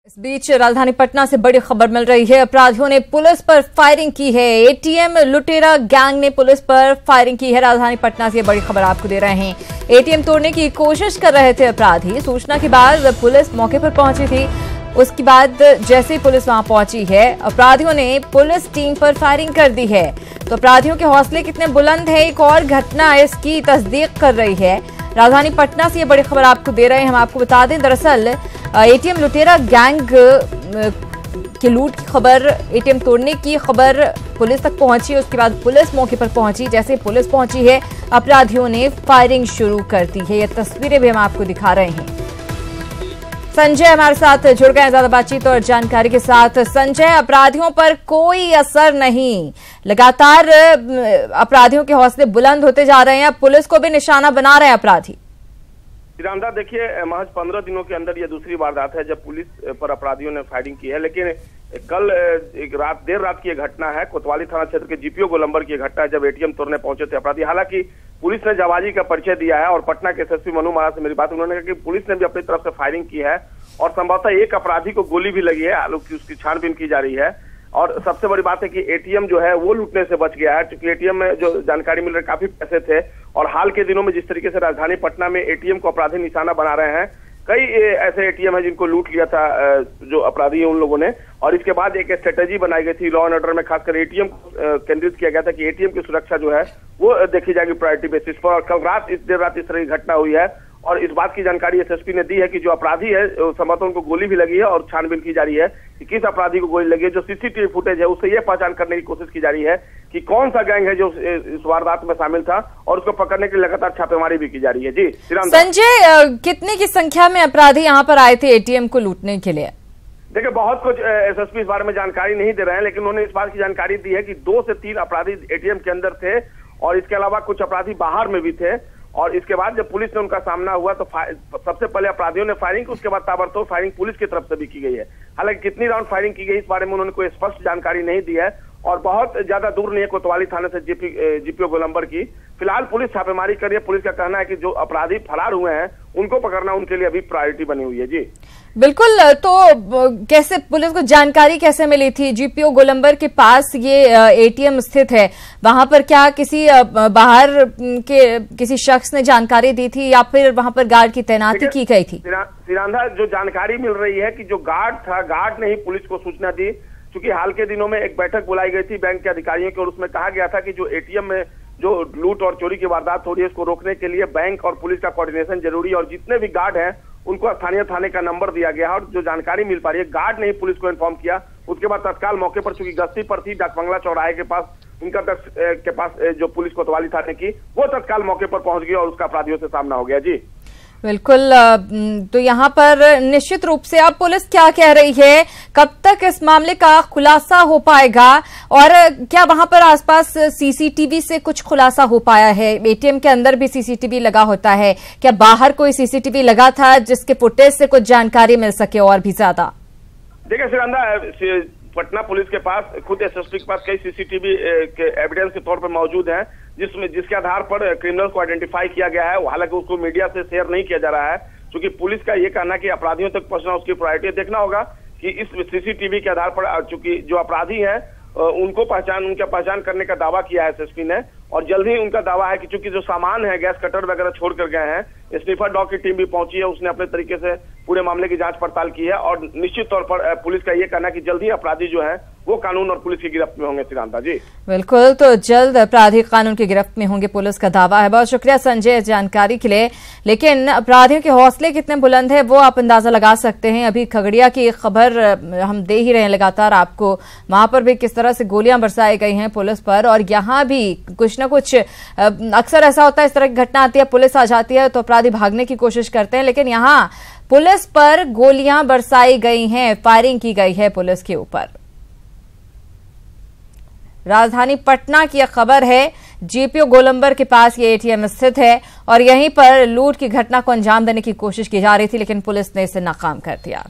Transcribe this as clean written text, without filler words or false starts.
इस बीच राजधानी पटना से बड़ी खबर मिल रही है। अपराधियों ने पुलिस पर फायरिंग की है। एटीएम लुटेरा गैंग ने पुलिस पर फायरिंग की है। राजधानी पटना से बड़ी खबर आपको दे रहे हैं। एटीएम तोड़ने की कोशिश कर रहे थे अपराधी। सूचना के बाद पुलिस मौके पर पहुंची थी। उसके बाद जैसे ही पुलिस वहां पहुंची है, अपराधियों ने पुलिस टीम पर फायरिंग कर दी है। तो अपराधियों के हौसले कितने बुलंद है, एक और घटना इसकी तस्दीक कर रही है। राजधानी पटना से ये बड़ी खबर आपको दे रहे हैं। हम आपको बता दें, दरअसल एटीएम लुटेरा गैंग के लूट की खबर, एटीएम तोड़ने की खबर पुलिस तक पहुंची। उसके बाद पुलिस मौके पर पहुंची। जैसे पुलिस पहुंची है, अपराधियों ने फायरिंग शुरू कर दी है। ये तस्वीरें भी हम आपको दिखा रहे हैं। संजय हमारे साथ जुड़ गए हैं ज्यादा बातचीत और जानकारी के साथ। संजय, अपराधियों पर कोई असर नहीं, लगातार अपराधियों के हौसले बुलंद होते जा रहे हैं। पुलिस को भी निशाना बना रहे हैं अपराधी। श्रीरामदा, देखिए, महज 15 दिनों के अंदर यह दूसरी वारदात है जब पुलिस पर अपराधियों ने फायरिंग की है। लेकिन कल देर रात की यह घटना है, कोतवाली थाना क्षेत्र के जीपीओ गोलंबर की घटना है, जब एटीएम तोड़ने पहुंचे थे अपराधी। हालांकि पुलिस ने जाबाजी का परिचय दिया है और पटना के एसएसपी मनु महाराज से मेरी बात, उन्होंने कहा कि पुलिस ने भी अपनी तरफ से फायरिंग की है और संभवतः एक अपराधी को गोली भी लगी है। हालांकि उसकी छानबीन की जा रही है। और सबसे बड़ी बात है कि एटीएम जो है वो लूटने से बच गया है, क्योंकि एटीएम में जो जानकारी मिल रही है काफी पैसे थे। और हाल के दिनों में जिस तरीके से राजधानी पटना में एटीएम को अपराधी निशाना बना रहे हैं, कई ऐसे एटीएम है जिनको लूट लिया था जो अपराधी है उन लोगों ने। और इसके बाद एक स्ट्रेटेजी बनाई गई थी लॉ एंड ऑर्डर में, खासकर एटीएम को केंद्रित किया गया था कि एटीएम की सुरक्षा जो है वो देखी जाएगी प्रायोरिटी बेसिस पर। और कल रात देर रात इस तरह की घटना हुई है और इस बात की जानकारी एसएसपी ने दी है कि जो अपराधी है संभवतः उनको गोली भी लगी है और छानबीन की जा रही है कि किस अपराधी को गोली लगी है। जो सीसीटीवी फुटेज है उससे ये पहचान करने की कोशिश की जा रही है कि कौन सा गैंग है जो इस वारदात में शामिल था, और उसको पकड़ने के लिए लगातार छापेमारी भी की जा रही है। जी संजय, कितने की संख्या में अपराधी यहाँ पर आए थे एटीएम को लूटने के लिए? देखिए, बहुत कुछ एसएसपी इस बारे में जानकारी नहीं दे रहे हैं, लेकिन उन्होंने इस बात की जानकारी दी है कि 2 से 3 अपराधी एटीएम के अंदर थे और इसके अलावा कुछ अपराधी बाहर में भी थे। और इसके बाद जब पुलिस ने उनका सामना हुआ तो सबसे पहले अपराधियों ने फायरिंग की, उसके बाद ताबड़तोड़ फायरिंग पुलिस की तरफ से भी की गई है। हालांकि कितनी राउंड फायरिंग की गई इस बारे में उन्होंने कोई स्पष्ट जानकारी नहीं दी है। और बहुत ज्यादा दूर नहीं है कोतवाली थाने से जीपीओ गोलंबर की। फिलहाल पुलिस छापेमारी कर रही है। पुलिस का कहना है कि जो अपराधी फरार हुए हैं उनको पकड़ना उनके लिए अभी प्रायोरिटी बनी हुई है। जी बिल्कुल। तो कैसे पुलिस को जानकारी कैसे मिली थी? जीपीओ गोलंबर के पास ये एटीएम स्थित है, वहां पर क्या किसी बाहर के किसी शख्स ने जानकारी दी थी या फिर वहां पर गार्ड की तैनाती की गई थी? श्रीरामदा, जो जानकारी मिल रही है कि जो गार्ड था, गार्ड ने ही पुलिस को सूचना दी, क्योंकि हाल के दिनों में एक बैठक बुलाई गई थी बैंक के अधिकारियों की और उसमें कहा गया था कि जो एटीएम में जो लूट और चोरी की वारदात हो रही है उसको रोकने के लिए बैंक और पुलिस का कोऑर्डिनेशन जरूरी है। और जितने भी गार्ड हैं उनको स्थानीय थाने का नंबर दिया गया है और जो जानकारी मिल पा रही है, गार्ड ने ही पुलिस को इन्फॉर्म किया। उसके बाद तत्काल मौके पर, चूंकि गश्ती पर थी डाक बंगला चौराहे के पास, इनका के पास जो पुलिस कोतवाली थाने की, वो तत्काल मौके पर पहुंच गई और उसका अपराधियों से सामना हो गया। जी बिल्कुल। तो यहाँ पर निश्चित रूप से अब पुलिस क्या कह रही है, कब तक इस मामले का खुलासा हो पाएगा और क्या वहां पर आसपास सीसीटीवी से कुछ खुलासा हो पाया है? एटीएम के अंदर भी सीसीटीवी लगा होता है, क्या बाहर कोई सीसीटीवी लगा था जिसके फुटेज से कुछ जानकारी मिल सके और भी ज्यादा? देखिए श्रीरामदा, पटना पुलिस के पास, खुद एसएसपी के पास कई सीसीटीवी के एविडेंस के तौर पर मौजूद हैं जिसके आधार पर क्रिमिनल को आइडेंटिफाई किया गया है। हालांकि उसको मीडिया से शेयर नहीं किया जा रहा है, क्योंकि पुलिस का ये कहना कि अपराधियों तक पहुंचना उसकी प्रायोरिटी। देखना होगा कि इस सीसीटीवी के आधार पर, चूंकि जो अपराधी हैं उनका पहचान करने का दावा किया है एसएसपी ने, और जल्द ही उनका दावा है कि चूंकि जो सामान है, गैस कटर वगैरह छोड़ कर गए हैं, स्निफर डॉग की टीम भी पहुंची है, उसने अपने तरीके से पूरे मामले की जांच पड़ताल की है। और निश्चित तौर पर पुलिस का ये कहना है कि जल्द ही अपराधी जो है वो कानून और पुलिस की गिरफ्त में होंगे। श्रीरामदा जी बिल्कुल, तो जल्द अपराधी कानून की गिरफ्त में होंगे, पुलिस का दावा है। बहुत शुक्रिया संजय जानकारी के लिए। लेकिन अपराधियों के हौसले कितने बुलंद है वो आप अंदाजा लगा सकते हैं। अभी खगड़िया की खबर हम दे ही रहे हैं लगातार आपको, वहां पर भी किस तरह से गोलियां बरसाई गई हैं पुलिस पर, और यहाँ भी कुछ न कुछ, अक्सर ऐसा होता है इस तरह की घटना आती है, पुलिस आ जाती है तो अपराधी भागने की कोशिश करते हैं, लेकिन यहाँ पुलिस पर गोलियां बरसाई गई हैं, फायरिंग की गई है पुलिस के ऊपर। राजधानी पटना की यह खबर है। जीपीओ गोलंबर के पास ये एटीएम स्थित है और यहीं पर लूट की घटना को अंजाम देने की कोशिश की जा रही थी, लेकिन पुलिस ने इसे नाकाम कर दिया।